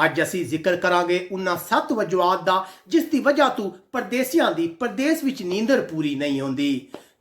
ਅੱਜ ਅਸੀਂ ਜ਼ਿਕਰ ਕਰਾਂਗੇ ਉਹਨਾਂ 7 ਵਜੂਹਾਤ ਦਾ ਜਿਸ ਦੀ ਵਜ੍ਹਾ ਤੋਂ ਪਰਦੇਸੀਆਂ ਦੀ ਪਰਦੇਸ ਵਿੱਚ ਨੀਂਦਰ ਪੂਰੀ ਨਹੀਂ ਹੁੰਦੀ।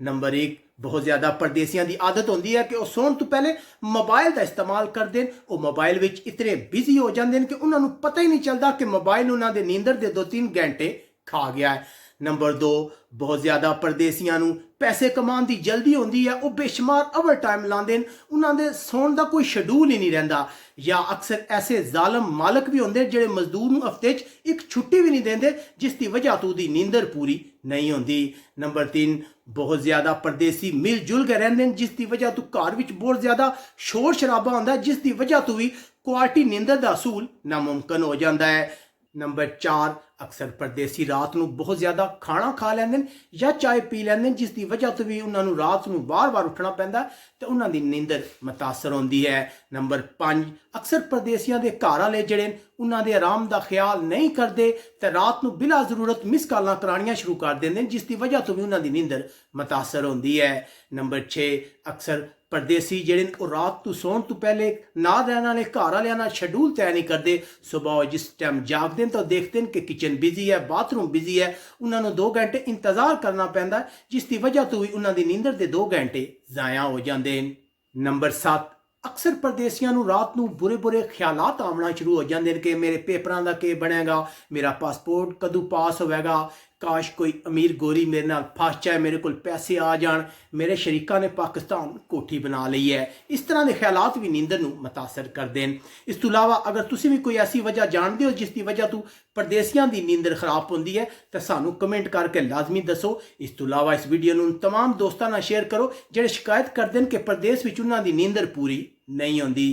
ਨੰਬਰ 1, बहुत ज़्यादा परदेसियां की आदत होती है कि वह सोने तो पहले मोबाइल का इस्तेमाल करते हैं। वो मोबाइल में इतने बिजी हो जाते हैं कि उन्होंने पता ही नहीं चलता कि मोबाइल उन्होंने नींदर के 2-3 घंटे खा गया है। नंबर 2, बहुत ज़्यादा परदेसियां नूं पैसे कमाने की जल्दी होती है, वो बेशुमार ओवर टाइम लाते हैं, उन्होंने सोने का कोई शेड्यूल ही नहीं रहिंदा। या अक्सर ऐसे जालम मालक भी होंगे जिहड़े मजदूर नूं हफ्ते एक छुट्टी भी नहीं देंदे जिसकी वजह तो उसकी नींदर पूरी नहीं होती। नंबर 3, बहुत ज़्यादा परदेसी मिल जुल के रहते हैं जिसकी वजह तो घर में बहुत ज़्यादा शोर शराबा होता है जिसकी वजह तो भी क्वालिटी नींदर का असूल नामुमकिन हो जाता है। नंबर 4, अक्सर परदेसी रात को बहुत ज़्यादा खाना खा लेंगे या चाय पी लेंगे जिसकी वजह तो भी उन्होंने रात को बार बार उठना पैंदा तो उन्होंने नींदर मुतासर होती है। नंबर 5, अक्सर परदेसियों के घर वाले जड़े उन्होंने आराम का ख्याल नहीं करते तो रात को बिला जरूरत मिस कॉलां करानियां शुरू कर देंगे जिसकी वजह तो भी उन्होंने नींदर मुतासर होती है। नंबर 6, अक्सर परदेसी जड़े रात तो सोने तो पहले ना रहने वाले घर वाले शेड्यूल तय नहीं करते। सुबह जिस टाइम जागते हैं तो देखते हैं कि किचन बिजी है, बाथरूम बिजी है, उन्होंने 2 घंटे इंतजार करना पैंदा जिसकी वजह तो भी उन्होंने नींदर के 2 घंटे ज़ाया हो जाते हैं। नंबर 7, अक्सर परदेसियों को रात को बुरे बुरे ख्यालात आना शुरू हो जाते हैं कि मेरे पेपरों का के बनेगा, मेरा पासपोर्ट कदों पास होगा, काश कोई अमीर गोरी मेरे नाल फस जाए, मेरे को पैसे आ जान, मेरे शरीका ने पाकिस्तान कोठी बना ली है। इस तरह के ख्यालात भी नींदर को मुतासर करते हैं। इस तो इलावा अगर तुसी भी कोई ऐसी वजह जानते हो जिसकी वजह तो परदेसियों की नींदर खराब होती है तो सानू कमेंट करके लाजमी दसो। इस तो इलावा इस वीडियो को तमाम दोस्तों नाल शेयर करो जिहड़े शिकायत करते हैं कि परदेस विच उन्हां दी नींदर पूरी नहीं होती।